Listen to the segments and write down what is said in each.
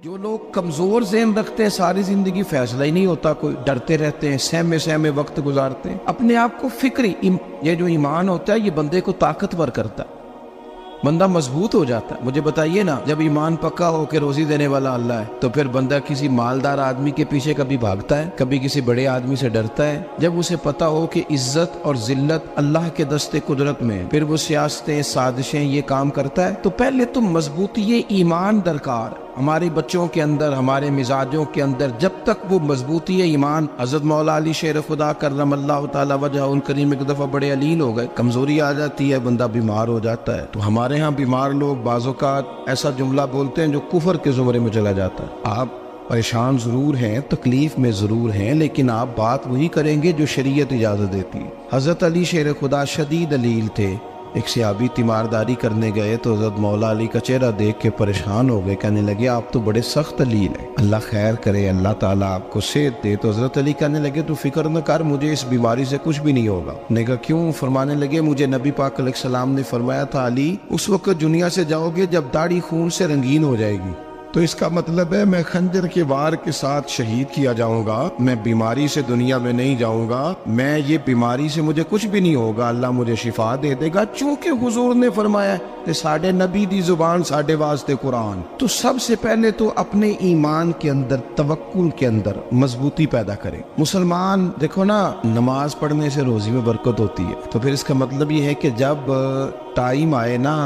جو لوگ کمزور ذہن رکھتے ہیں ساری زندگی فیصلہ ہی نہیں ہوتا، کوئی ڈرتے رہتے ہیں، سہمے وقت گزارتے ہیں اپنے آپ کو فکری یہ جو ایمان ہوتا ہے یہ بندے کو طاقتور کرتا ہے، بندہ مضبوط ہو جاتا ہے۔ مجھے بتائیے نا، جب ایمان پکا ہو کہ روزی دینے والا اللہ ہے تو پھر بندہ کسی مالدار آدمی کے پیچھے کبھی بھاگتا ہے، کبھی کسی بڑے آدمی سے ڈرتا ہے؟ جب اسے پتا ہو کہ عزت اور ذلت اللہ کے دستے قدرت میں، پھر وہ سیاستیں، سازشیں یہ کام کرتا ہے۔ تو پہلے تو مضبوطی ایمان درکار ہمارے بچوں کے اندر، ہمارے مزاجوں کے اندر، جب تک وہ مضبوطی ایمان۔ حضرت مولا علی شیر خدا کرم اللہ تعالی وجہ الکریم ایک دفعہ بڑے علیل ہو گئے، کمزوری آ جاتی ہے، بندہ بیمار ہو جاتا ہے۔ تو ہمارے ہاں بیمار لوگ بعض اوقات ایسا جملہ بولتے ہیں جو کفر کے زمرے میں چلا جاتا ہے۔ آپ پریشان ضرور ہیں، تکلیف میں ضرور ہیں، لیکن آپ بات وہی کریں گے جو شریعت اجازت دیتی ہے۔ حضرت علی شیر خدا شدید علیل تھے، ایک صحابی تیمارداری کرنے گئے تو حضرت مولا علی کا چہرہ دیکھ کے پریشان ہو گئے، کہنے لگے آپ تو بڑے سخت علیل ہیں، اللہ خیر کرے، اللہ تعالیٰ آپ کو صحت دے۔ تو حضرت علی کہنے لگے تو فکر نہ کر، مجھے اس بیماری سے کچھ بھی نہیں ہوگا۔ نے کہا کیوں؟ فرمانے لگے مجھے نبی پاک علیہ السلام نے فرمایا تھا علی اس وقت دنیا سے جاؤ گے جب داڑھی خون سے رنگین ہو جائے گی، تو اس کا مطلب ہے میں خنجر کے وار کے ساتھ شہید کیا جاؤں گا، میں بیماری سے دنیا میں نہیں جاؤں گا، میں یہ بیماری سے مجھے کچھ بھی نہیں ہوگا، اللہ مجھے شفا دے دے گا، چونکہ حضور نے فرمایا کہ ساڈے نبی دی زبان ساڈے واسطے قرآن۔ تو سب سے پہلے تو اپنے ایمان کے اندر، توکل کے اندر مضبوطی پیدا کریں۔ مسلمان دیکھو نا، نماز پڑھنے سے روزی میں برکت ہوتی ہے، تو پھر اس کا مطلب یہ ہے کہ جب ٹائم آئے نا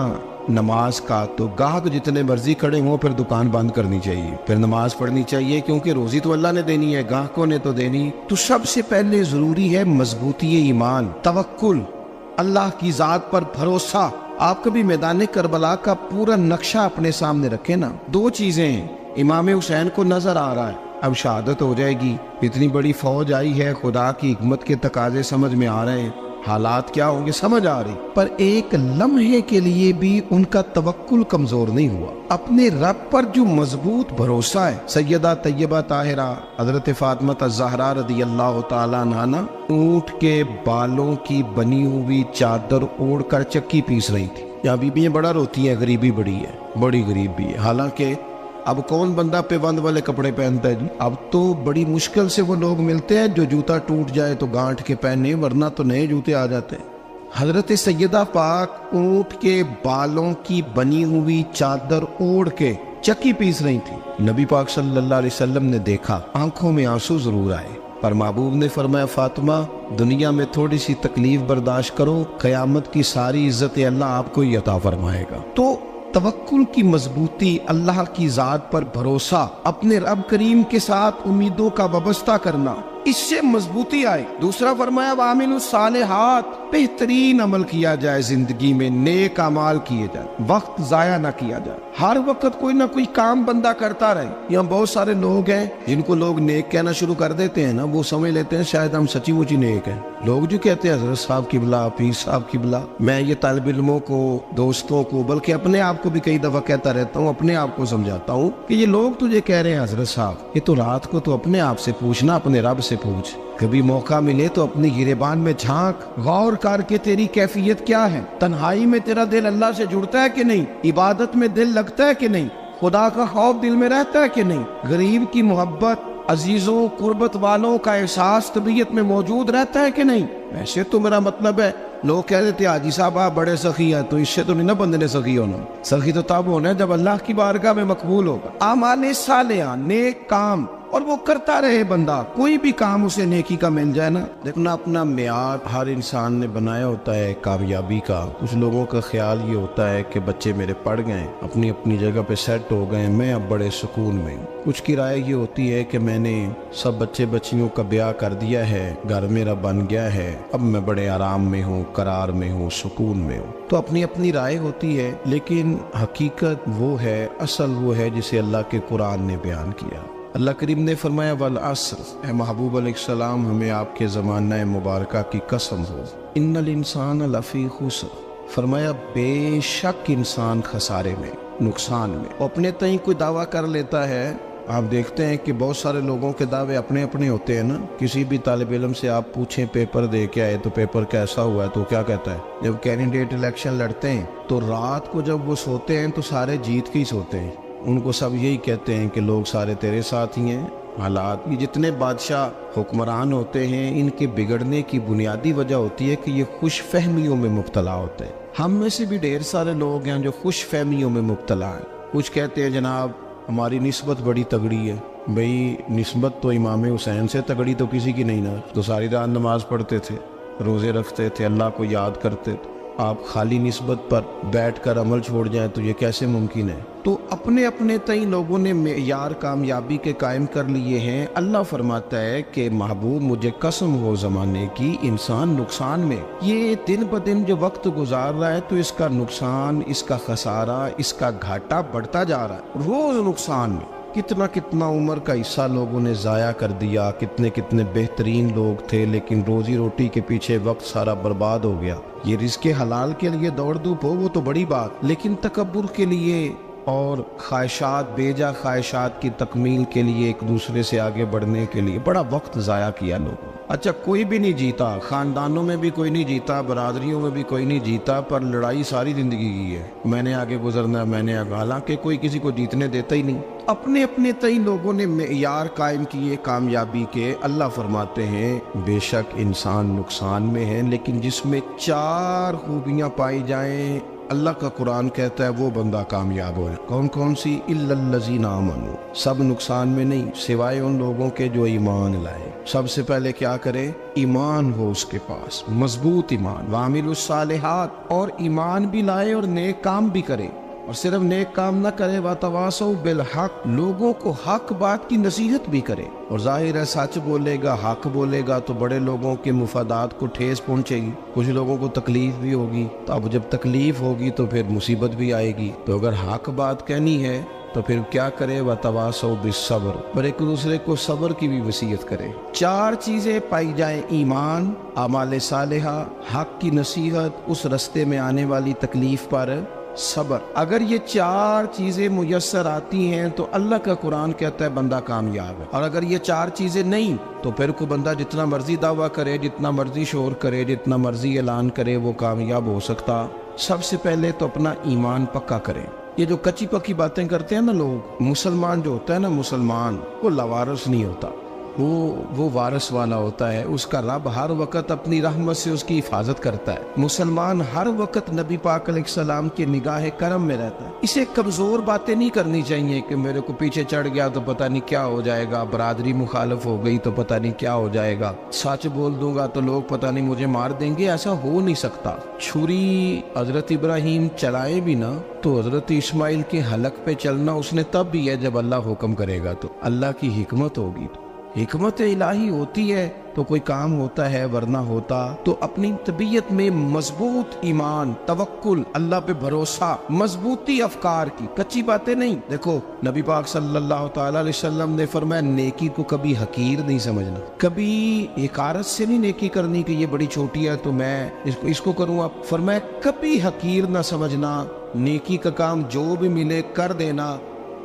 نماز کا تو گاہک جتنے مرضی کھڑے ہوں پھر دکان بند کرنی چاہیے، پھر نماز پڑھنی چاہیے، کیونکہ روزی تو اللہ نے دینی ہے، گاہکوں نے تو دینی۔ تو سب سے پہلے ضروری ہے مضبوطی ایمان، توکل، اللہ کی ذات پر بھروسہ۔ آپ کبھی میدان کربلا کا پورا نقشہ اپنے سامنے رکھیں نا، دو چیزیں ہیں، امام حسین کو نظر آ رہا ہے اب شہادت ہو جائے گی، اتنی بڑی فوج آئی ہے، خدا کی حکمت کے تقاضے سمجھ میں آ رہے ہیں، حالات کیا ہوں گے سمجھ آ رہی، پر ایک لمحے کے لیے بھی ان کا توکل کمزور نہیں ہوا۔ اپنے رب پر جو مضبوط بھروسہ ہے، سیدہ طیبہ طاہرہ حضرت فاطمہ الزہرا رضی اللہ تعالیٰ عنہا اونٹ کے بالوں کی بنی ہوئی چادر اوڑھ کر چکی پیس رہی تھی۔ یہاں بیویاں بڑا روتی ہیں، غریبی بڑی ہے، بڑی غریب بھی ہے، حالانکہ اب کون بندہ پیوند والے کپڑے پہنتا ہے جی؟ اب تو بڑی مشکل سے وہ لوگ ملتے ہیں جو جوتا ٹوٹ جائے تو گانٹھ کے پہنے، ورنہ تو نئے جوتے آ جاتے ہیں۔ حضرت سیدہ پاک اونٹ کے بالوں کی بنی ہوئی چادر اوڑھ کے چکی پیس رہی تھی۔ نبی پاک صلی اللہ علیہ وسلم نے دیکھا، آنکھوں میں آنسو ضرور آئے، پر محبوب نے فرمایا فاطمہ دنیا میں تھوڑی سی تکلیف برداشت کرو، قیامت کی ساری عزت اللہ آپ کو ہی عطا فرمائے گا۔ تو توکل کی مضبوطی، اللہ کی ذات پر بھروسہ، اپنے رب کریم کے ساتھ امیدوں کا وابستہ کرنا، اس سے مضبوطی آئے۔ دوسرا فرمایا وَعَمِلُوا الصَّالِحَاتِ، بہترین عمل کیا جائے زندگی میں، نیک اعمال کیے جائے، وقت ضائع نہ کیا جائے، ہر وقت کوئی نہ کوئی کام بندہ کرتا رہے۔ یہاں بہت سارے لوگ ہیں جن کو لوگ نیک کہنا شروع کر دیتے ہیں نا، وہ سمجھ لیتے ہیں شاید ہم سچی مچی نیک ہیں۔ لوگ جو کہتے ہیں حضرت صاحب کی بلا، پیر صاحب کی بلا، میں یہ طالب علموں کو، دوستوں کو، بلکہ اپنے آپ کو بھی کئی دفعہ کہتا رہتا ہوں، اپنے آپ کو سمجھاتا ہوں کہ یہ لوگ تجھے کہہ رہے ہیں حضرت صاحب، یہ تو رات کو تو اپنے آپ سے پوچھنا، اپنے رب سے پوچھ، کبھی موقع ملے تو اپنی گریبان میں جھانک، غور کر کے تیری کیفیت کیا ہے، تنہائی میں تیرا دل اللہ سے جڑتا ہے کہ نہیں، عبادت میں دل لگتا ہے کہ نہیں، خدا کا خوف دل میں رہتا ہے کہ نہیں، غریب کی محبت، عزیزوں قربت والوں کا احساس طبیعت میں موجود رہتا ہے کہ نہیں۔ ویسے تو میرا مطلب ہے، لوگ کہہ دیتے حاجی صاحب آپ بڑے سخی ہیں، تو اس سے تو نہیں نا بندے نے سخی ہونا، سخی تو تب ہونا ہے جب اللہ کی بارگاہ میں مقبول ہوگا۔ اعمال صالحہ، نیک کام، اور وہ کرتا رہے بندہ، کوئی بھی کام اسے نیکی کا مل جائے نا۔ دیکھنا اپنا معیار ہر انسان نے بنایا ہوتا ہے کامیابی کا۔ کچھ لوگوں کا خیال یہ ہوتا ہے کہ بچے میرے پڑھ گئے، اپنی اپنی جگہ پہ سیٹ ہو گئے، میں اب بڑے سکون میں ہوں۔ کچھ کی رائے یہ ہوتی ہے کہ میں نے سب بچے بچیوں کا بیاہ کر دیا ہے، گھر میرا بن گیا ہے، اب میں بڑے آرام میں ہوں، قرار میں ہوں، سکون میں ہوں۔ تو اپنی اپنی رائے ہوتی ہے، لیکن حقیقت وہ ہے، اصل وہ ہے جسے اللہ کے قرآن نے بیان کیا۔ اللہ کریم نے فرمایا والعصر، اے محبوب علیہ السلام ہمیں آپ کے زمانہ مبارکہ کی قسم ہو، ان الانسان لفی خسر، فرمایا بے شک انسان خسارے میں، نقصان میں۔ اپنے تئیں کوئی دعویٰ کر لیتا ہے، آپ دیکھتے ہیں کہ بہت سارے لوگوں کے دعوے اپنے اپنے ہوتے ہیں نا۔ کسی بھی طالب علم سے آپ پوچھیں پیپر دے کے آئے تو پیپر کیسا ہوا ہے تو کیا کہتا ہے؟ جب کینڈیڈیٹ الیکشن لڑتے ہیں تو رات کو جب وہ سوتے ہیں تو سارے جیت کے ہی سوتے ہیں، ان کو سب یہی کہتے ہیں کہ لوگ سارے تیرے ساتھ ہی ہیں. حالات، یہ جتنے بادشاہ حکمران ہوتے ہیں ان کے بگڑنے کی بنیادی وجہ ہوتی ہے کہ یہ خوش فہمیوں میں مبتلا ہوتے ہیں. ہم میں سے بھی ڈھیر سارے لوگ ہیں جو خوش فہمیوں میں مبتلا ہیں. کچھ کہتے ہیں جناب ہماری نسبت بڑی تگڑی ہے. بھئی نسبت تو امام حسین سے تگڑی تو کسی کی نہیں نا. تو ساری رات نماز پڑھتے تھے، روزے رکھتے تھے، اللہ کو یاد کرتے تھے. آپ خالی نسبت پر بیٹھ کر عمل چھوڑ جائیں تو یہ کیسے ممکن ہے؟ تو اپنے اپنے تئیں لوگوں نے معیار کامیابی کے قائم کر لیے ہیں. اللہ فرماتا ہے کہ محبوب مجھے قسم ہو زمانے کی، انسان نقصان میں. یہ دن بدن جو وقت گزار رہا ہے تو اس کا نقصان، اس کا خسارہ، اس کا گھاٹا بڑھتا جا رہا ہے. روز نقصان میں کتنا کتنا عمر کا حصہ لوگوں نے ضائع کر دیا. کتنے کتنے بہترین لوگ تھے لیکن روزی روٹی کے پیچھے وقت سارا برباد ہو گیا. یہ رزق حلال کے لیے دوڑ دھوپ ہو وہ تو بڑی بات، لیکن تکبر کے لیے اور خواہشات، بیجا خواہشات کی تکمیل کے لیے، ایک دوسرے سے آگے بڑھنے کے لیے بڑا وقت ضائع کیا لوگوں. اچھا کوئی بھی نہیں جیتا، خاندانوں میں بھی کوئی نہیں جیتا، برادریوں میں بھی کوئی نہیں جیتا، پر لڑائی ساری زندگی کی ہے. میں نے آگے گزرنا، میں نے آگے، حالانکہ کوئی کسی کو جیتنے دیتا ہی نہیں. اپنے اپنے تئیں لوگوں نے معیار قائم کیے کامیابی کے. اللہ فرماتے ہیں بے شک انسان نقصان میں ہے، لیکن جس میں 4 خوبیاں پائی جائیں اللہ کا قرآن کہتا ہے وہ بندہ کامیاب ہو. کون کون سی؟ الا الذین آمنوا. سب نقصان میں نہیں سوائے ان لوگوں کے جو ایمان لائے. سب سے پہلے کیا کرے؟ ایمان ہو اس کے پاس، مضبوط ایمان. وعملوا الصالحات، اور ایمان بھی لائے اور نیک کام بھی کرے. اور صرف نیک کام نہ کرے، وَتَوَاصَوْا بِالْحَقِّ، لوگوں کو حق بات کی نصیحت بھی کرے. اور ظاہر ہے سچ بولے گا، حق بولے گا تو بڑے لوگوں کے مفادات کو ٹھیس پہنچے گی، کچھ لوگوں کو تکلیف بھی ہوگی. تو اب جب تکلیف ہوگی تو پھر مصیبت بھی آئے گی. تو اگر حق بات کہنی ہے تو پھر کیا کرے؟ وَتَوَاصَوْا بِالصَّبْرِ، اور ایک دوسرے کو صبر کی بھی وصیت کرے. 4 چیزیں پائی جائیں، ایمان، اعمال صالحہ، حق کی نصیحت، اس رستے میں آنے والی تکلیف پر صبر. اگر یہ 4 چیزیں میسر آتی ہیں تو اللہ کا قرآن کہتا ہے بندہ کامیاب ہے. اور اگر یہ 4 چیزیں نہیں تو پھر کوئی بندہ جتنا مرضی دعویٰ کرے، جتنا مرضی شور کرے، جتنا مرضی اعلان کرے، وہ کامیاب ہو سکتا. سب سے پہلے تو اپنا ایمان پکا کرے. یہ جو کچی پکی باتیں کرتے ہیں نا لوگ، مسلمان جو ہوتا ہے نا، مسلمان وہ لاوارث نہیں ہوتا، وہ وارث والا ہوتا ہے. اس کا رب ہر وقت اپنی رحمت سے اس کی حفاظت کرتا ہے. مسلمان ہر وقت نبی پاک علیہ السلام کے نگاہ کرم میں رہتا ہے. اسے کمزور باتیں نہیں کرنی چاہیے کہ میرے کو پیچھے چڑھ گیا تو پتہ نہیں کیا ہو جائے گا، برادری مخالف ہو گئی تو پتہ نہیں کیا ہو جائے گا، سچ بول دوں گا تو لوگ پتہ نہیں مجھے مار دیں گے. ایسا ہو نہیں سکتا. چھری حضرت ابراہیم چلائے بھی نا تو حضرت اسماعیل کے حلق پہ چلنا اس نے تب بھی ہے جب اللہ حکم کرے گا. تو اللہ کی حکمت ہوگی، حکمت الہی ہوتی ہے تو کوئی کام ہوتا ہے، ورنہ ہوتا. تو اپنی طبیعت میں مضبوط ایمان، توکل، اللہ پہ بھروسہ، مضبوطی افکار کی، کچی باتیں نہیں. دیکھو نبی پاک صلی اللہ تعالی علیہ وسلم نے فرمایا نیکی کو کبھی حقیر نہیں سمجھنا، کبھی حقارت سے نہیں نیکی کرنی کہ یہ بڑی چھوٹی ہے تو میں اس کو کروں. اب فرمایا کبھی حقیر نہ سمجھنا، نیکی کا کام جو بھی ملے کر دینا.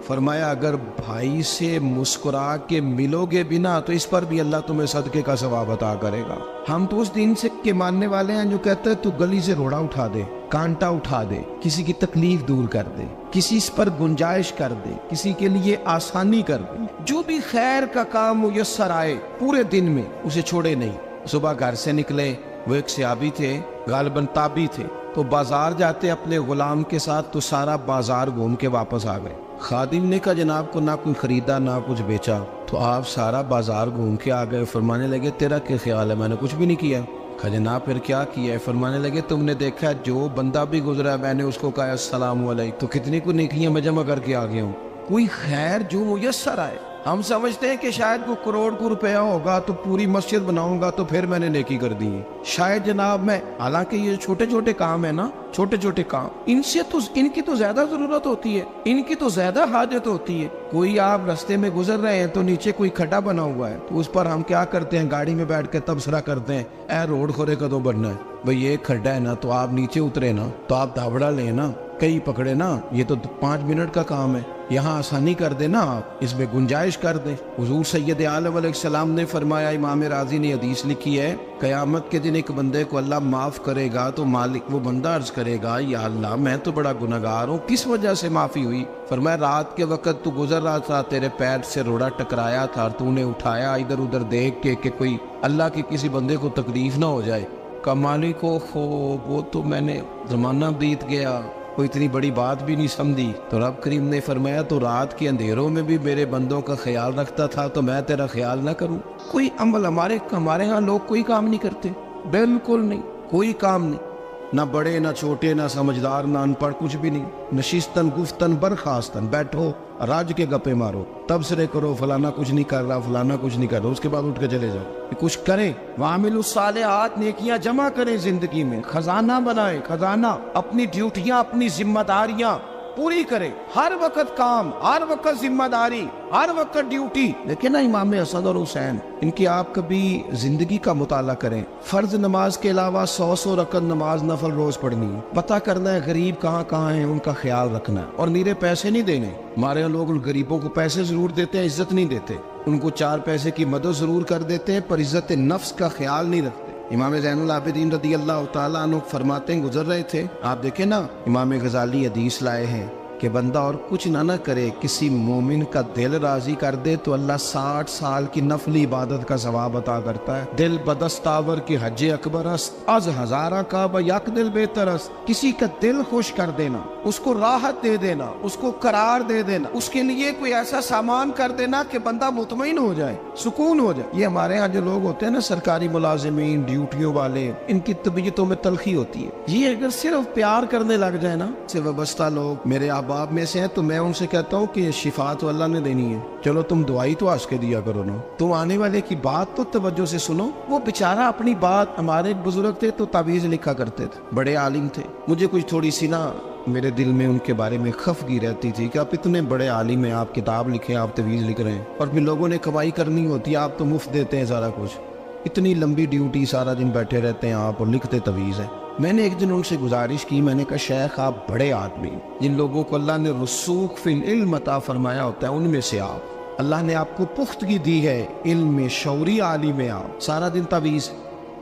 فرمایا اگر بھائی سے مسکرا کے ملو گے بنا تو اس پر بھی اللہ تمہیں صدقے کا ثواب عطا کرے گا. ہم تو اس دین سے کے ماننے والے ہیں جو کہتے ہیں تو گلی سے روڑا اٹھا دے، کانٹا اٹھا دے، کسی کی تکلیف دور کر دے، کسی اس پر گنجائش کر دے، کسی کے لیے آسانی کر دے. جو بھی خیر کا کام میسر آئے پورے دن میں اسے چھوڑے نہیں. صبح گھر سے نکلے، وہ ایک صحابی تھے، غالباً تابعی تھے، تو بازار جاتے اپنے غلام کے ساتھ تو سارا بازار گھوم کے واپس آ گئے. خادم نے کہا جناب کو نہ کوئی خریدا نہ کچھ بیچا. تو آپ سارا بازار گھوم کے آ گئے. فرمانے لگے تیرا کیا خیال ہے؟ میں نے کچھ بھی نہیں کیا. کہا جناب پھر کیا کیا ہے؟ فرمانے لگے تم نے دیکھا جو بندہ بھی گزرا میں نے اس کو کہا السلام علیکم، تو کتنی کو نیکیاں میں جمع کر کے آ گیا ہوں. کوئی خیر جو میسر آئے. ہم سمجھتے ہیں کہ شاید کوئی کروڑ کو روپیہ ہوگا تو پوری مسجد بناؤں گا تو پھر میں نے نیکی کر دی ہے. شاید جناب میں، حالانکہ یہ چھوٹے چھوٹے کام ہے نا، چھوٹے چھوٹے کام، ان کی تو زیادہ ضرورت ہوتی ہے، ان کی تو زیادہ حاجت ہوتی ہے. کوئی آپ رستے میں گزر رہے ہیں تو نیچے کوئی کھڈا بنا ہوا ہے تو اس پر ہم کیا کرتے ہیں؟ گاڑی میں بیٹھ کے تبصرہ کرتے ہیں اے روڈ کھورے کدو بننا ہے. بھئی یہ کھڈا ہے نا تو آپ نیچے اترے نا تو آپ دھابڑا لیں نا، کئی پکڑے نا، یہ تو 5 منٹ کا کام ہے. یہاں آسانی کر دیں نا آپ، اس میں گنجائش کر دیں۔ حضور سید عالم علیہ السلام نے فرمایا، امام راضی نے حدیث لکھی ہے، قیامت کے دن ایک بندے کو اللہ معاف کرے گا تو مالک وہ بندہ عرض کرے گا، یا اللہ میں تو بڑا گنہگار ہوں، کس وجہ سے معافی ہوئی؟ فرمایا رات کے وقت تو گزر رہا تھا، تیرے پیر سے روڑا ٹکرایا تھا اور تو نے اٹھایا ادھر ادھر دیکھ کے کہ کوئی اللہ کے کسی بندے کو تکلیف نہ ہو جائے۔ کہ مالک وہ تو میں نے زمانہ بیت گیا، کوئی اتنی بڑی بات بھی نہیں سمجھی۔ تو رب کریم نے فرمایا تو رات کے اندھیروں میں بھی میرے بندوں کا خیال رکھتا تھا، تو میں تیرا خیال نہ کروں؟ کوئی عمل ہمارے ہاں لوگ کوئی کام نہیں کرتے، بالکل نہیں، کوئی کام نہیں، نہ بڑے نہ چھوٹے نہ سمجھدار نہ ان پڑھ، کچھ بھی نہیں۔ نشستن گفتن برخاستن، بیٹھو راج کے گپے مارو، تبصرے کرو فلانا کچھ نہیں کر رہا، فلانا کچھ نہیں کر رہا، اس کے بعد اٹھ کے چلے جاؤ۔ کہ کچھ کریں، وعاملوا الصالحات، نیکیاں جمع کریں زندگی میں، خزانہ بنائیں، خزانہ، اپنی ڈیوٹیاں اپنی ذمہ داریاں پوری کریں، ہر وقت کام، ہر وقت ذمہ داری، ہر وقت ڈیوٹی۔ لیکن نا امام حسن اور حسین، ان کی آپ کبھی زندگی کا مطالعہ کریں، فرض نماز کے علاوہ 100 رکعت نماز نفل روز پڑھنی ہے، پتہ کرنا ہے غریب کہاں کہاں ہیں، ان کا خیال رکھنا ہے، اور نیرے پیسے نہیں دینے۔ ہمارے یہاں لوگ غریبوں کو پیسے ضرور دیتے ہیں، عزت نہیں دیتے، ان کو 4 پیسے کی مدد ضرور کر دیتے ہیں، پر عزت نفس کا خیال نہیں رکھتے۔ امام زین العابدین رضی اللہ تعالیٰ عنہ فرماتے ہیں، گزر رہے تھے، آپ دیکھیں نا، امام غزالی حدیث لائے ہیں کہ بندہ اور کچھ نہ کرے، کسی مومن کا دل راضی کر دے تو اللہ 60 سال کی نفلی عبادت کا ثواب عطا کرتا ہے۔ دل بدستاور کی حج اکبر است، از ہزارہ کعبہ یک دل بہتر است۔ کسی کا دل خوش کر دینا، اس کو راحت دے دینا، اس کو قرار دے دینا، اس کے لیے کوئی ایسا سامان کر دینا کہ بندہ مطمئن ہو جائے، سکون ہو جائے۔ یہ ہمارے ہاں جو لوگ ہوتے ہیں نا، سرکاری ملازمین، ڈیوٹیوں والے، ان کی طبیعتوں میں تلخی ہوتی ہے۔ یہ اگر صرف پیار کرنے لگ جائے نا، سے وابستہ لوگ میرے احباب میں سے ہیں، تو میں ان سے کہتا ہوں کہ شفا تو اللہ نے دینی ہے، چلو تم دعائی تو آج کے دیا کرو نا، تم آنے والے کی بات تو توجہ سے سنو۔ وہ بیچارہ اپنی بات، ہمارے بزرگ تھے تو تعویذ لکھا کرتے تھے، بڑے عالم تھے، مجھے کچھ تھوڑی سی نا میرے دل میں ان کے بارے میں خفگی رہتی تھی کہ آپ اتنے بڑے عالم ہیں، آپ کتاب لکھیں، آپ تعویذ لکھ رہے ہیں، اور پھر لوگوں نے کمائی کرنی ہوتی ہے، آپ تو مفت دیتے ہیں سارا کچھ، اتنی لمبی ڈیوٹی، سارا دن بیٹھے رہتے ہیں آپ اور لکھتے تعویذ ہیں۔ میں نے ایک دن ان سے گزارش کی، میں نے کہا شیخ آپ بڑے آدمی، جن لوگوں کو اللہ نے رسوخ فی العلم عطا فرمایا ہوتا ہے، ان میں سے آپ، اللہ نے آپ کو پختگی دی ہے علم میں، شعوری عالم ہے آپ، سارا دن تعویذ۔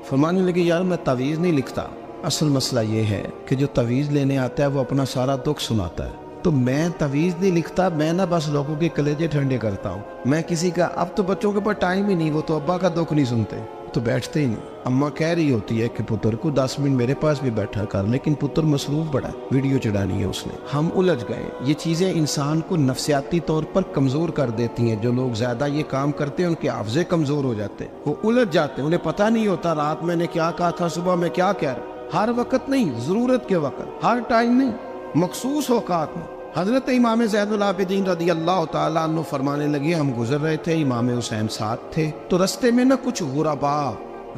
فرمانے لگے یار میں تعویذ نہیں لکھتا، اصل مسئلہ یہ ہے کہ جو تعویذ لینے آتا ہے وہ اپنا سارا دکھ سناتا ہے، تو میں تعویذ نہیں لکھتا، میں نہ بس لوگوں کے کلیجے ٹھنڈے کرتا ہوں، میں کسی کا، اب تو بچوں کے پاس ٹائم ہی نہیں، وہ تو ابا کا دکھ نہیں سنتے، تو بیٹھتے ہی نہیں۔ اماں کہہ رہی ہوتی ہے کہ پتر کو 10 منٹ میرے پاس بھی بیٹھا کر، لیکن پتر مصروف بڑا ہے، ویڈیو چڑھانی ہے اس نے۔ ہم الجھ گئے۔ یہ چیزیں انسان کو نفسیاتی طور پر کمزور کر دیتی ہیں، جو لوگ زیادہ یہ کام کرتے ہیں ان کے حافظے کمزور ہو جاتے ہیں، وہ الجھ جاتے ہیں، انہیں پتہ نہیں ہوتا رات میں نے کیا کہا تھا، صبح میں کیا کہہ رہا۔ ہر وقت نہیں، ضرورت کے وقت، ہر ٹائم نہیں، مخصوص اوقات میں۔ حضرت امام زین العابدین رضی اللہ تعالیٰ عنہ فرمانے لگے، ہم گزر رہے تھے، امام حسین ساتھ تھے، تو رستے میں نہ کچھ غربا،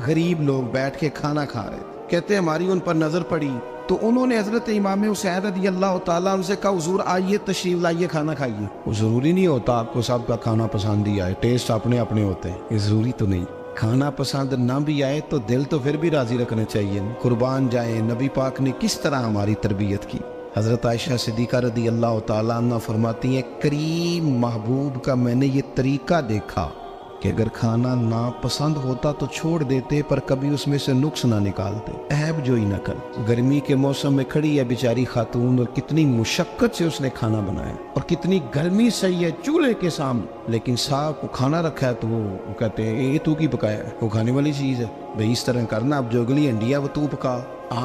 غریب لوگ بیٹھ کے کھانا کھا رہے تھے، کہتے ہماری ان پر نظر پڑی، تو انہوں نے حضرت امام حسین رضی اللہ تعالیٰ عنہ سے کہا حضور آئیے، تشریف لائیے، کھانا کھائیے۔ وہ ضروری نہیں ہوتا آپ کو سب کا کھانا پسند ہی آئے، ٹیسٹ اپنے اپنے ہوتے ہیں، یہ ضروری تو نہیں۔ کھانا پسند نہ بھی آئے تو دل تو پھر بھی راضی رکھنا چاہیے۔ قربان جائیں، نبی پاک نے کس طرح ہماری تربیت کی۔ حضرت عائشہ صدیقہ رضی اللہ تعالیٰ عنہ فرماتی ہیں، کریم محبوب کا میں نے یہ طریقہ دیکھا کہ اگر کھانا ناپسند ہوتا تو چھوڑ دیتے، پر کبھی اس میں سے نقص نہ نکالتے، عیب جوئی نہ کر۔ گرمی کے موسم میں کھڑی ہے بیچاری خاتون، اور کتنی مشقت سے اس نے کھانا بنایا، اور کتنی گرمی صحیح ہے چولہے کے سامنے، لیکن صاحب کو کھانا رکھا ہے تو وہ کہتے ہیں یہ تو کی پکایا ہے، وہ کھانے والی چیز ہے بھئی، اس طرح کرنا، اب جو اگلی انڈیا وہ تو پکا،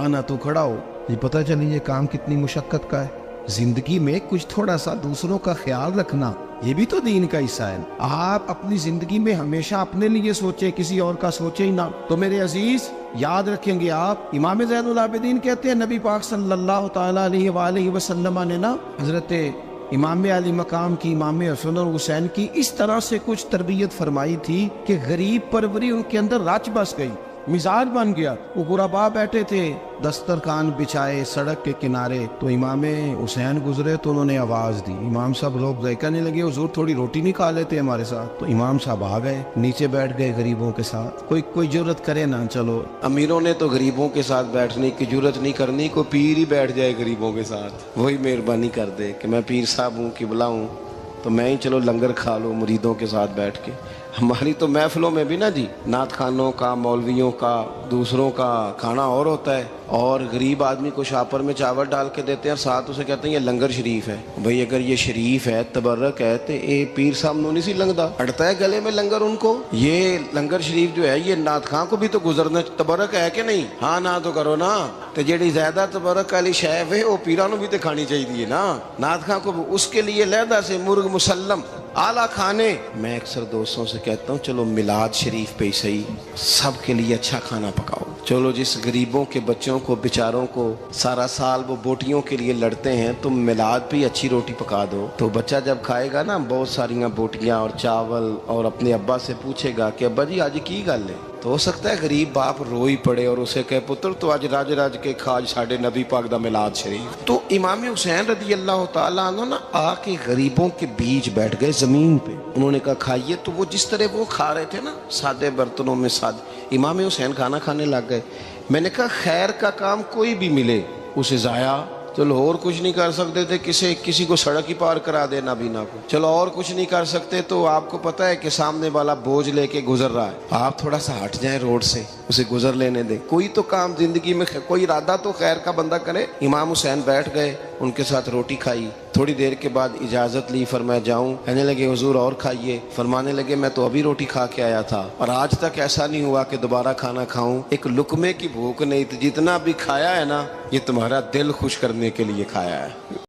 نہ تو کھڑا ہو۔ یہ پتہ چلی یہ کام کتنی مشقت کا ہے۔ زندگی میں کچھ تھوڑا سا دوسروں کا خیال رکھنا، یہ بھی تو دین کا حصہ ہے۔ آپ اپنی زندگی میں ہمیشہ اپنے لیے سوچیں، کسی اور کا سوچیں ہی نہ۔ تو میرے عزیز یاد رکھیں گے آپ، امام زین العابدین کہتے ہیں نبی پاک صلی اللہ تعالیٰ علیہ وآلہ وسلم نے نا حضرت امام علی مقام کی، امام حسن اور حسین کی اس طرح سے کچھ تربیت فرمائی تھی کہ غریب پروری ان کے اندر رچ بس گئی۔ مزاج بن گیا. وہ غربا بیٹھے تھے دسترخوان بچھائے سڑک کے کنارے, تو امام حسین گزرے تو انہوں نے آواز دی. امام صاحب لوگ کہنے لگے حضور تھوڑی روٹی نہیں کھا لیتے ہمارے ساتھ. تو امام صاحب آ گئے, نیچے بیٹھ گئے غریبوں کے ساتھ. کوئی جرت کرے نا, چلو امیروں نے تو غریبوں کے ساتھ بیٹھنے کی جرت نہیں کرنی, کوئی پیر ہی بیٹھ جائے غریبوں کے ساتھ, وہی مہربانی کر دے کہ میں پیر صاحب ہوں قبلہ ہوں تو میں ہی چلو لنگر کھا لوں مریدوں کے ساتھ بیٹھ کے. ہماری تو محفلوں میں بھی نا جی نعت خانوں کا, مولویوں کا, دوسروں کا کھانا اور ہوتا ہے, اور غریب آدمی کو شاپر میں چاول ڈال کے دیتے ہیں اور ساتھ اسے کہتے ہیں یہ لنگر شریف ہے. بھئی اگر یہ شریف ہے تبرک ہے تو اے پیر صاحب نو نہیں سی لنگدا, اڑتا ہے گلے میں لنگر ان کو. یہ لنگر شریف جو ہے یہ نعت خان کو بھی تو گزرنا تبرک ہے کہ نہیں؟ ہاں نہ تو کرو نا, تو جیڑی زیادہ تبرک والی شے ہے وہ پیراں نو بھی تو کھانی چاہیے نا. نعت خان کو اس کے لیے لہدا سے مرغ مسلم اعلیٰ کھانے. میں اکثر دوستوں سے کہتا ہوں چلو میلاد شریف پہ ہی صحیح سب کے لیے اچھا کھانا پکاؤ. چلو جس غریبوں کے بچوں کو بیچاروں کو سارا سال وہ بوٹیوں کے لیے لڑتے ہیں, تم میلاد پہ ہی اچھی روٹی پکا دو, تو بچہ جب کھائے گا نا بہت ساریاں بوٹیاں اور چاول, اور اپنے ابا سے پوچھے گا کہ ابا جی آج کی گل ہے, تو ہو سکتا ہے غریب باپ روئی پڑے اور اسے کہے پتر تو آج راج راج کے کھاج ساڑھے نبی پاک دا میلاد شریف. تو امام حسین رضی اللہ تعالیٰ عنہ نا آ کے غریبوں کے بیچ بیٹھ گئے زمین پہ. انہوں نے کہا کھائیے, تو وہ جس طرح وہ کھا رہے تھے نا سادے برتنوں میں سادے, امام حسین کھانا کھانے لگ گئے. میں نے کہا خیر کا کام کوئی بھی ملے اسے ضائع, چلو اور کچھ نہیں کر سکتے تھے, کسی کو سڑک ہی پار کرا دے نابینا کو, چلو اور کچھ نہیں کر سکتے تو آپ کو پتہ ہے کہ سامنے والا بوجھ لے کے گزر رہا ہے, آپ تھوڑا سا ہٹ جائیں روڈ سے, اسے گزر لینے دیں. کوئی تو کام زندگی میں کوئی ارادہ تو خیر کا بندہ کرے. امام حسین بیٹھ گئے, ان کے ساتھ روٹی کھائی, تھوڑی دیر کے بعد اجازت لی, فرمایا جاؤں؟ کہنے لگے حضور اور کھائیے. فرمانے لگے میں تو ابھی روٹی کھا کے آیا تھا اور آج تک ایسا نہیں ہوا کہ دوبارہ کھانا کھاؤں, ایک لقمے کی بھوک نہیں تھی, جتنا بھی کھایا ہے نا یہ تمہارا دل خوش کرنے کے لیے کھایا ہے.